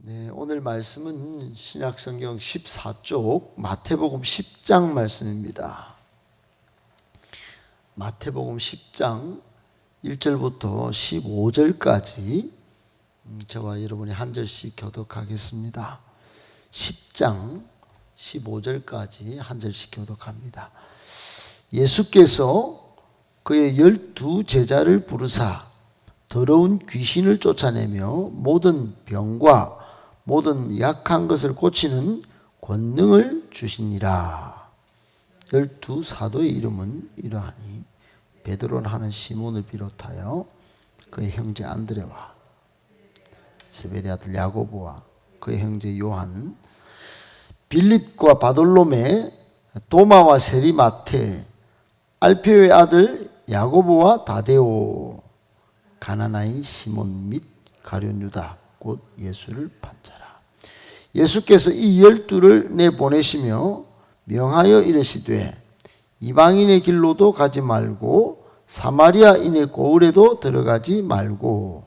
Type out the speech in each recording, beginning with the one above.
네, 오늘 말씀은 신약성경 14쪽 마태복음 10장 말씀입니다. 마태복음 10장 1절부터 15절까지 저와 여러분이 한 절씩 교독하겠습니다. 10장 15절까지 한 절씩 교독합니다. 예수께서 그의 12제자를 부르사 더러운 귀신을 쫓아내며 모든 병과 모든 약한 것을 고치는 권능을 주시니라. 12사도의 이름은 이러하니 베드로라 하는 시몬을 비롯하여 그의 형제 안드레와 세베대 아들 야고보와 그의 형제 요한, 빌립과 바돌로메, 도마와 세리 마테, 알페오의 아들 야고보와 다데오, 가나나인 시몬 및 가룟 유다 곧 예수를 판자라. 예수께서 이 12를 내보내시며 명하여 이르시되 이방인의 길로도 가지 말고 사마리아인의 고을에도 들어가지 말고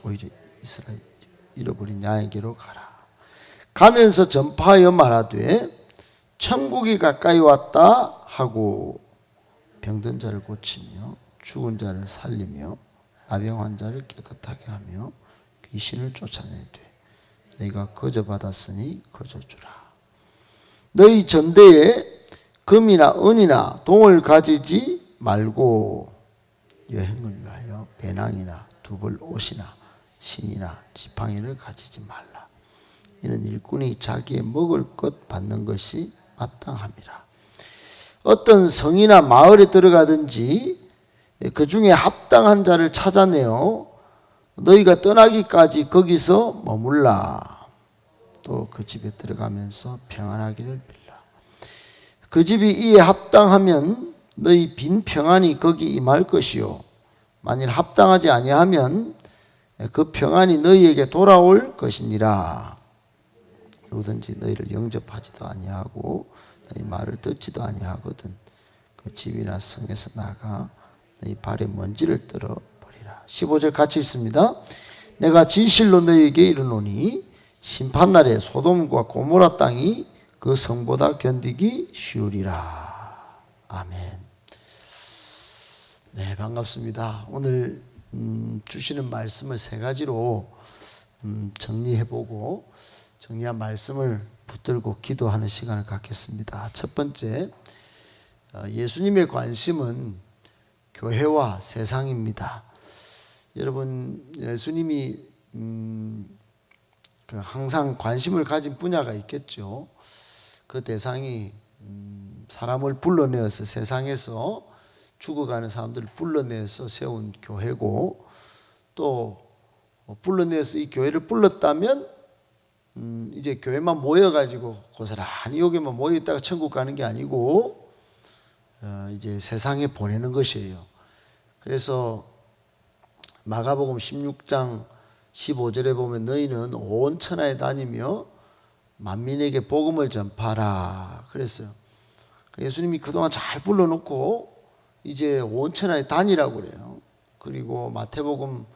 오히려 이스라엘 잃어버린 양에게로 가라. 가면서 전파하여 말하되 천국이 가까이 왔다 하고 병든 자를 고치며 죽은 자를 살리며 나병 환자를 깨끗하게 하며 귀신을 쫓아내되 너희가 거저 받았으니 거저 주라. 너희 전대에 금이나 은이나 동을 가지지 말고 여행을 위하여 배낭이나 두벌 옷이나 신이나 지팡이를 가지지 말라. 이는 일꾼이 자기의 먹을 것 받는 것이 마땅함이라. 어떤 성이나 마을에 들어가든지 그 중에 합당한 자를 찾아내어 너희가 떠나기까지 거기서 머물라. 또 그 집에 들어가면서 평안하기를 빌라. 그 집이 이에 합당하면 너희 빈 평안이 거기 임할 것이요 만일 합당하지 아니하면 그 평안이 너희에게 돌아올 것이니라. 누구든지 너희를 영접하지도 아니하고 너희 말을 듣지도 아니하거든 그 집이나 성에서 나가 너희 발에 먼지를 떨어 버리라. 15절 같이 읽습니다. 내가 진실로 너희에게 이르노니 심판날에 소돔과 고모라 땅이 그 성보다 견디기 쉬우리라. 아멘. 네, 반갑습니다. 오늘 주시는 말씀을 세 가지로 정리해보고 정리한 말씀을 붙들고 기도하는 시간을 갖겠습니다. 첫 번째, 예수님의 관심은 교회와 세상입니다. 여러분, 예수님이 항상 관심을 가진 분야가 있겠죠. 그 대상이 사람을 불러내어서 세상에서 죽어가는 사람들을 불러내어서 세운 교회고, 또 불러내어서 이 교회를 불렀다면 이제 교회만 모여가지고 고스란히 여기만 모여있다가 천국 가는 게 아니고 이제 세상에 보내는 것이에요. 그래서 마가복음 16장 15절에 보면 너희는 온 천하에 다니며 만민에게 복음을 전파하라 그랬어요. 예수님이 그동안 잘 불러놓고 이제 온 천하에 다니라고 그래요. 그리고 마태복음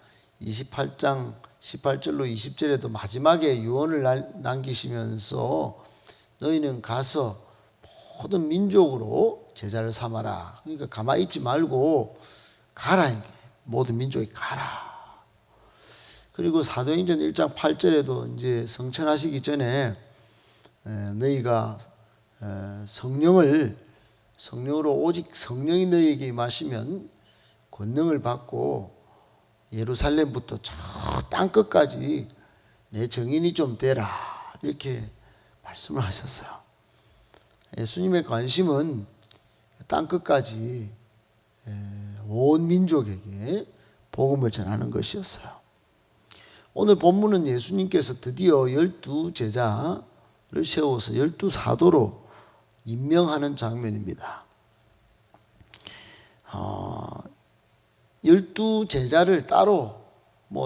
28장 18절로 20절에도 마지막에 유언을 남기시면서 너희는 가서 모든 민족으로 제자를 삼아라. 그러니까 가만히 있지 말고 가라. 모든 민족이 가라. 그리고 사도행전 1장 8절에도 이제 성천하시기 전에 너희가 성령으로 오직 성령이 너희에게 임하시면 권능을 받고 예루살렘부터 저 땅끝까지 내 증인이 좀 되라. 이렇게 말씀을 하셨어요. 예수님의 관심은 땅끝까지 온 민족에게 복음을 전하는 것이었어요. 오늘 본문은 예수님께서 드디어 12제자를 세워서 12사도로 임명하는 장면입니다. 12제자를 따로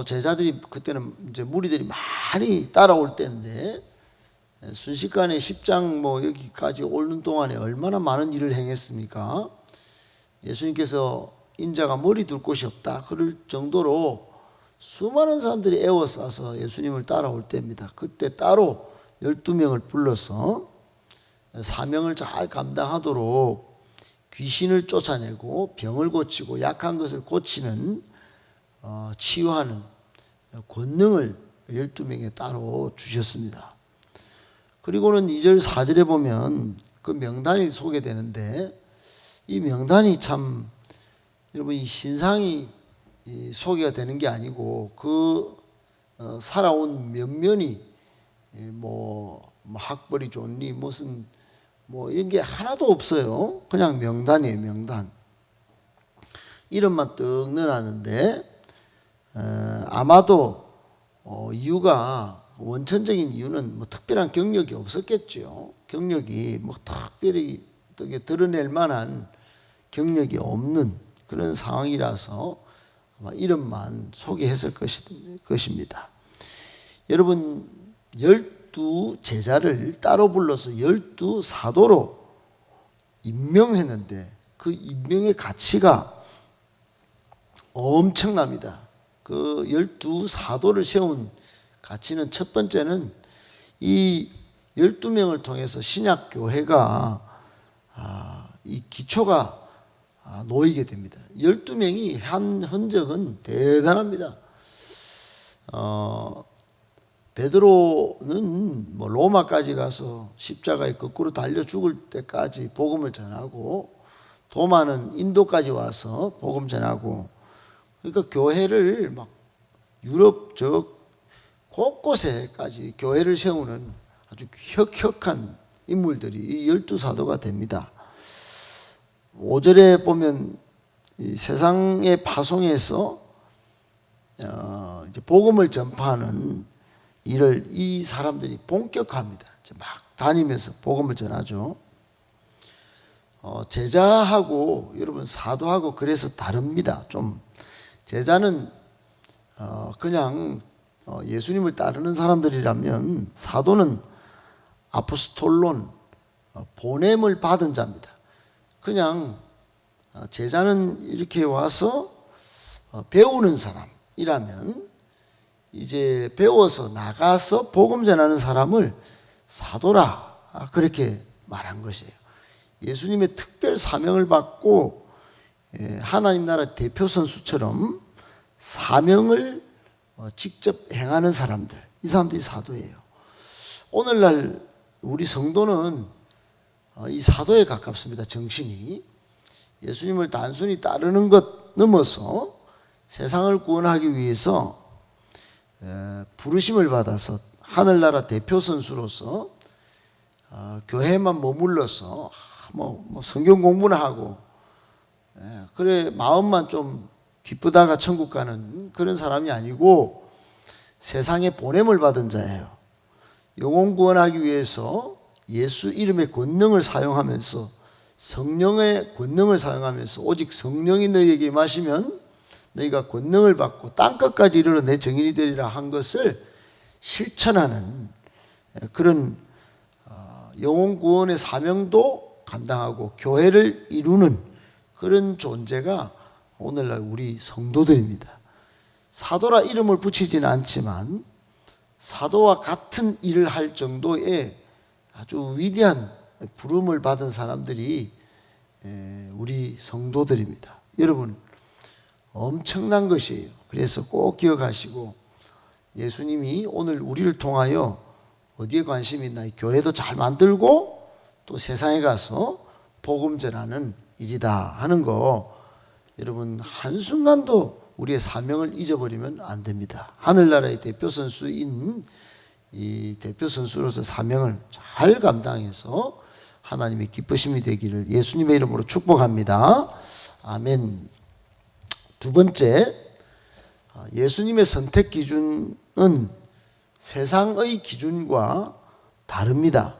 제자들이 그때는 이제 무리들이 많이 따라올 때인데 순식간에 10장 여기까지 오는 동안에 얼마나 많은 일을 행했습니까? 예수님께서 인자가 머리 둘 곳이 없다 그럴 정도로 수많은 사람들이 에워싸서 예수님을 따라올 때입니다. 그때 따로 12명을 불러서 사명을 잘 감당하도록 귀신을 쫓아내고 병을 고치고 약한 것을 고치는 치유하는 권능을 12명에 따로 주셨습니다. 그리고는 2절 4절에 보면 그 명단이 소개되는데 이 명단이 참 여러분 이 신상이 소개가 되는 게 아니고 그 살아온 면면이 뭐 학벌이 좋니 무슨 뭐 이런 게 하나도 없어요. 그냥 명단이에요. 명단. 이름만 떡 넣어놨는데 아마도 이유가 원천적인 이유는 뭐 특별한 경력이 없었겠죠. 경력이 뭐 특별히 드러낼 만한 경력이 없는 그런 상황이라서 아마 이름만 소개했을 것입니다. 여러분 12제자를 따로 불러서 12사도로 임명했는데 그 임명의 가치가 엄청납니다. 그 12사도를 세운 가치는 첫 번째는 이 12명을 통해서 신약교회가 이 기초가 놓이게 됩니다. 12명이 한 흔적은 대단합니다. 베드로는 뭐 로마까지 가서 십자가에 거꾸로 달려 죽을 때까지 복음을 전하고 도마는 인도까지 와서 복음 전하고 그러니까 교회를 막 유럽 저 곳곳에까지 교회를 세우는 아주 혁혁한 인물들이 이 12사도가 됩니다. 5절에 보면 이 세상의 파송에서 이제 복음을 전파하는 일을 이 사람들이 본격화합니다. 이제 막 다니면서 복음을 전하죠. 제자하고 여러분 사도하고 그래서 다릅니다. 좀 제자는 그냥 예수님을 따르는 사람들이라면 사도는 아포스톨론 보냄을 받은 자입니다. 그냥 제자는 이렇게 와서 배우는 사람이라면 이제 배워서 나가서 복음 전하는 사람을 사도라 그렇게 말한 것이에요. 예수님의 특별 사명을 받고 하나님 나라 대표 선수처럼 사명을 직접 행하는 사람들, 이 사람들이 사도예요. 오늘날 우리 성도는 이 사도에 가깝습니다. 정신이 예수님을 단순히 따르는 것 넘어서 세상을 구원하기 위해서 부르심을 받아서 하늘나라 대표 선수로서 교회만 머물러서 뭐 성경 공부나 하고 그래 마음만 좀 기쁘다가 천국 가는 그런 사람이 아니고 세상에 보냄을 받은 자예요. 영혼 구원하기 위해서 예수 이름의 권능을 사용하면서 성령의 권능을 사용하면서 오직 성령이 너희에게 임하시면 너희가 권능을 받고 땅끝까지 이르러 내 증인이 되리라 한 것을 실천하는 그런 영혼 구원의 사명도 감당하고 교회를 이루는 그런 존재가 오늘날 우리 성도들입니다. 사도라 이름을 붙이지는 않지만 사도와 같은 일을 할 정도의 아주 위대한 부름을 받은 사람들이 우리 성도들입니다. 여러분 엄청난 것이에요. 그래서 꼭 기억하시고 예수님이 오늘 우리를 통하여 어디에 관심이 있나 교회도 잘 만들고 또 세상에 가서 복음 전하는 일이다 하는 거 여러분 한순간도 우리의 사명을 잊어버리면 안 됩니다. 하늘나라의 대표 선수인 이 대표 선수로서 사명을 잘 감당해서 하나님의 기쁘심이 되기를 예수님의 이름으로 축복합니다. 아멘. 두 번째, 예수님의 선택 기준은 세상의 기준과 다릅니다.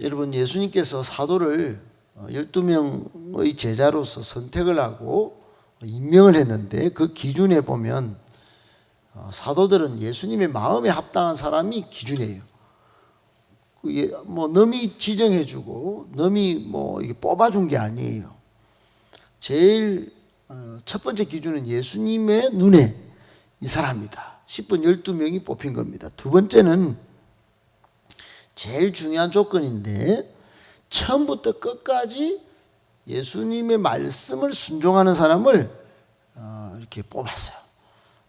여러분 예수님께서 사도를 12명의 제자로서 선택을 하고 임명을 했는데 그 기준에 보면 사도들은 예수님의 마음에 합당한 사람이 기준이에요. 뭐 남이 지정해주고 남이 뭐 이게 뽑아준 게 아니에요. 제일 첫 번째 기준은 예수님의 눈에 이 사람이다. 10분 12명이 뽑힌 겁니다. 두 번째는 제일 중요한 조건인데 처음부터 끝까지 예수님의 말씀을 순종하는 사람을 이렇게 뽑았어요.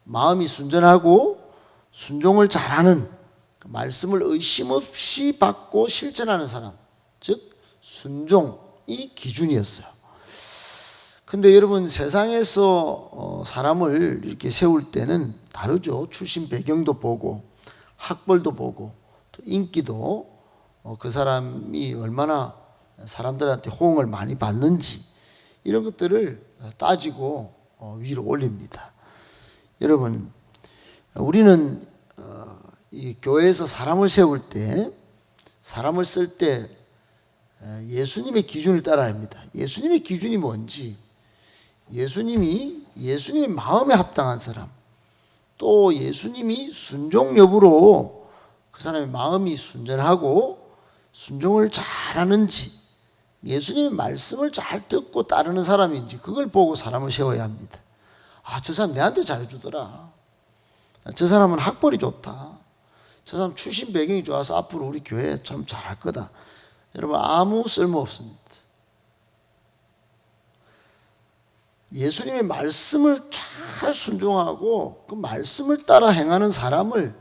마음이 순전하고 순종을 잘하는, 말씀을 의심 없이 받고 실천하는 사람, 즉 순종이 기준이었어요. 근데 여러분, 세상에서 사람을 이렇게 세울 때는 다르죠. 출신 배경도 보고 학벌도 보고 또 인기도, 그 사람이 얼마나 사람들한테 호응을 많이 받는지 이런 것들을 따지고 위로 올립니다. 여러분, 우리는 이 교회에서 사람을 세울 때, 사람을 쓸 때 예수님의 기준을 따라야 합니다. 예수님의 기준이 뭔지, 예수님의 마음에 합당한 사람, 또 예수님이 순종 여부로 그 사람의 마음이 순전하고 순종을 잘하는지, 예수님의 말씀을 잘 듣고 따르는 사람인지, 그걸 보고 사람을 세워야 합니다. 저 사람 내한테 잘해주더라. 저 사람은 학벌이 좋다. 저 사람 출신 배경이 좋아서 앞으로 우리 교회 참 잘할 거다. 여러분, 아무 쓸모 없습니다. 예수님의 말씀을 잘 순종하고 그 말씀을 따라 행하는 사람을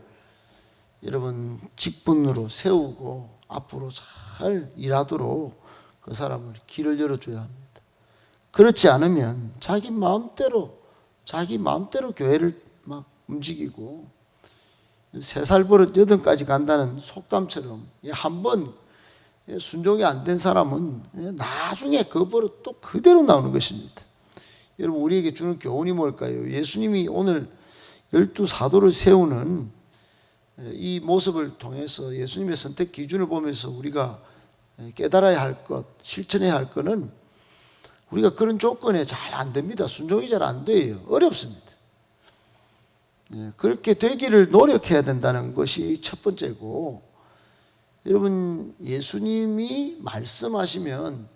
여러분 직분으로 세우고 앞으로 잘 일하도록 그 사람을 길을 열어줘야 합니다. 그렇지 않으면 자기 마음대로 교회를 막 움직이고 3살 버릇 8까지 간다는 속담처럼 한번 순종이 안 된 사람은 나중에 그 버릇 또 그대로 나오는 것입니다. 여러분, 우리에게 주는 교훈이 뭘까요? 예수님이 오늘 12사도를 세우는 이 모습을 통해서 예수님의 선택 기준을 보면서 우리가 깨달아야 할 것, 실천해야 할 것은 우리가 그런 조건에 잘 안 됩니다. 순종이 잘 안 돼요. 어렵습니다. 그렇게 되기를 노력해야 된다는 것이 첫 번째고, 여러분, 예수님이 말씀하시면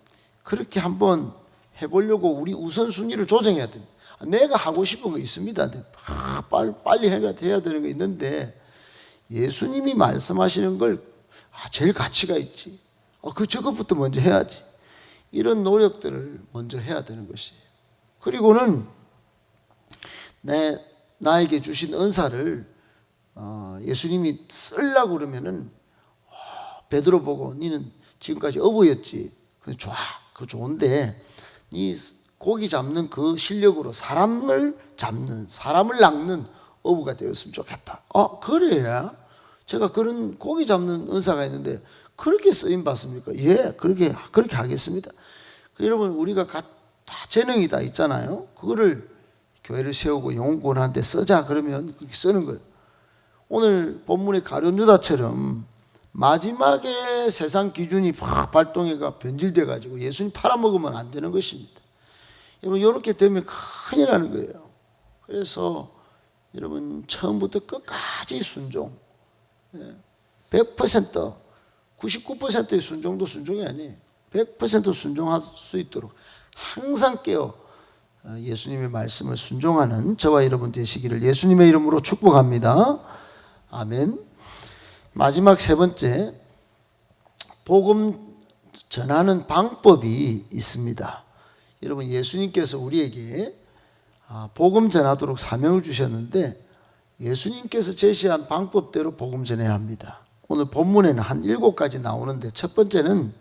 그렇게 한번 해보려고 우리 우선순위를 조정해야 됩니다. 내가 하고 싶은 거 있습니다. 빨리 해야 되는 거 있는데 예수님이 말씀하시는 걸 제일 가치가 있지. 저것부터 먼저 해야지. 이런 노력들을 먼저 해야 되는 것이에요. 그리고는 나에게 주신 은사를 예수님이 쓰려고 그러면은 베드로 보고 너는 지금까지 어부였지. 좋아. 그거 좋은데 이 고기 잡는 그 실력으로 사람을 낚는 어부가 되었으면 좋겠다. 그래야 제가 그런 고기 잡는 은사가 있는데 그렇게 쓰임 받습니까? 예, 그렇게 하겠습니다. 여러분, 우리가 다 재능이 다 있잖아요. 그거를 교회를 세우고 영혼구원하는데 쓰자 그러면 그렇게 쓰는 거예요. 오늘 본문의 가룟 유다처럼 마지막에 세상 기준이 팍 발동해가 변질돼 가지고 예수님 팔아먹으면 안 되는 것입니다. 여러분, 이렇게 되면 큰일 나는 거예요. 그래서 여러분, 처음부터 끝까지 순종, 100%, 99%의 순종도 순종이 아니에요. 100% 순종할 수 있도록 항상 깨어 예수님의 말씀을 순종하는 저와 여러분 되시기를 예수님의 이름으로 축복합니다. 아멘. 마지막 세 번째, 복음 전하는 방법이 있습니다. 여러분, 예수님께서 우리에게 복음 전하도록 사명을 주셨는데 예수님께서 제시한 방법대로 복음 전해야 합니다. 오늘 본문에는 한 7가지 나오는데 첫 번째는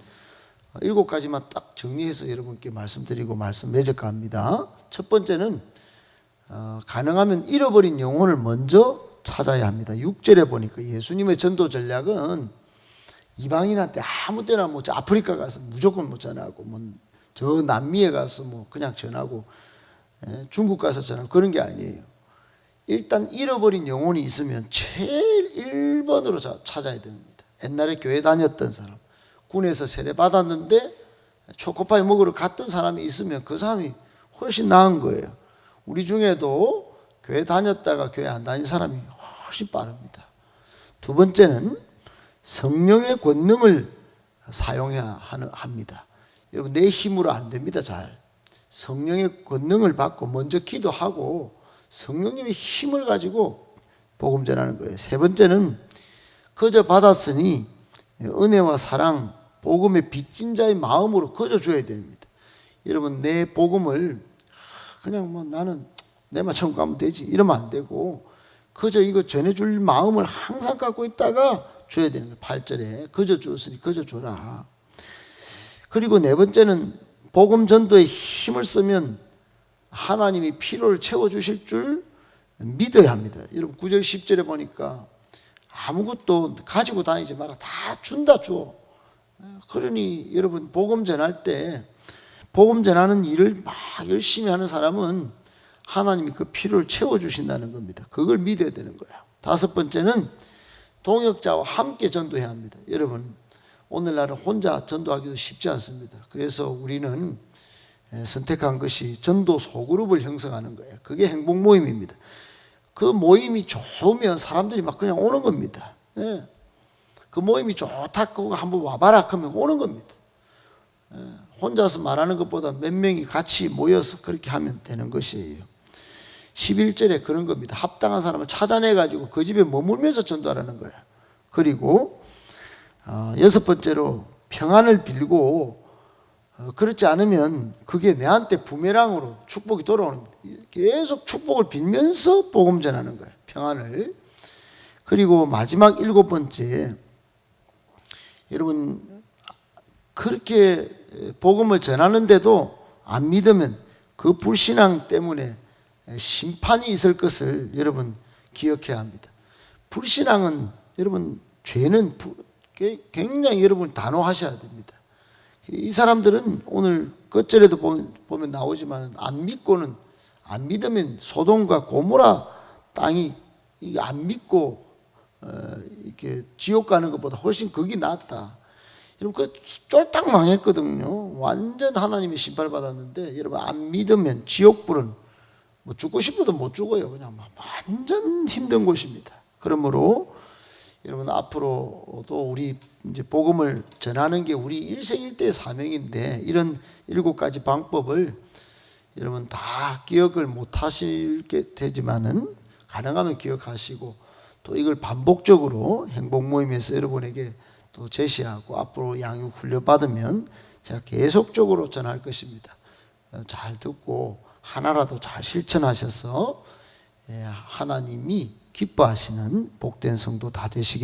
7가지만 딱 정리해서 여러분께 말씀드리고 말씀 맺어갑니다. 첫 번째는 가능하면 잃어버린 영혼을 먼저 찾아야 합니다. 6절에 보니까 예수님의 전도 전략은 이방인한테 아무 때나 아프리카 가서 무조건 전하고 저 남미에 가서 그냥 전하고 중국 가서 전하고 그런 게 아니에요. 일단 잃어버린 영혼이 있으면 제일 1번으로 찾아야 됩니다. 옛날에 교회 다녔던 사람, 군에서 세례 받았는데 초코파이 먹으러 갔던 사람이 있으면 그 사람이 훨씬 나은 거예요. 우리 중에도 교회 다녔다가 교회 안 다닌 사람이 훨씬 빠릅니다. 두 번째는 성령의 권능을 사용해야 합니다. 여러분, 내 힘으로 안 됩니다. 잘 성령의 권능을 받고 먼저 기도하고 성령님의 힘을 가지고 복음 전하는 거예요. 세 번째는 거저 받았으니 은혜와 사랑, 복음의 빚진 자의 마음으로 거저 줘야 됩니다. 여러분, 내 복음을 그냥 뭐 나는 내만 천국 가면 되지 이러면 안 되고 거저 이거 전해줄 마음을 항상 갖고 있다가 줘야 되는 거예요. 8절에 거저 주었으니 거저 줘라. 그리고 네 번째는 복음 전도에 힘을 쓰면 하나님이 필요를 채워주실 줄 믿어야 합니다. 여러분 9절 10절에 보니까 아무것도 가지고 다니지 마라. 다 준다 줘. 그러니 여러분 복음 전할 때 복음 전하는 일을 막 열심히 하는 사람은 하나님이 그 필요를 채워주신다는 겁니다. 그걸 믿어야 되는 거예요. 다섯 번째는 동역자와 함께 전도해야 합니다. 여러분 오늘날은 혼자 전도하기도 쉽지 않습니다. 그래서 우리는 선택한 것이 전도 소그룹을 형성하는 거예요. 그게 행복 모임입니다. 그 모임이 좋으면 사람들이 막 그냥 오는 겁니다. 예. 그 모임이 좋다, 그거 한번 와봐라 하면 오는 겁니다. 예. 혼자서 말하는 것보다 몇 명이 같이 모여서 그렇게 하면 되는 것이에요. 11절에 그런 겁니다. 합당한 사람을 찾아내가지고 그 집에 머물면서 전도하라는 거예요. 그리고 여섯 번째로 평안을 빌고 그렇지 않으면 그게 내한테 부메랑으로 축복이 돌아오는 겁니다. 계속 축복을 빌면서 복음 전하는 거예요. 평안을. 그리고 마지막 일곱 번째, 여러분 그렇게 복음을 전하는데도 안 믿으면 그 불신앙 때문에 심판이 있을 것을 여러분 기억해야 합니다. 불신앙은 여러분 죄는 굉장히 여러분 단호하셔야 됩니다. 이 사람들은 오늘 끝절에도 보면 나오지만 안 믿으면 소돔과 고모라 땅이 안 믿고 이렇게 지옥 가는 것보다 훨씬 극이 낫다. 여러분 그 쫄딱 망했거든요. 완전 하나님의 심판을 받았는데 여러분 안 믿으면 지옥불은 뭐 죽고 싶어도 못 죽어요. 그냥 완전 힘든 곳입니다. 그러므로 여러분 앞으로도 우리 이제 복음을 전하는 게 우리 일생일대의 사명인데 이런 7가지 방법을 여러분 다 기억을 못 하시게 되지만은 가능하면 기억하시고 또 이걸 반복적으로 행복 모임에서 여러분에게 또 제시하고 앞으로 양육 훈련 받으면 제가 계속적으로 전할 것입니다. 잘 듣고 하나라도 잘 실천하셔서 하나님이 기뻐하시는 복된 성도 다 되시기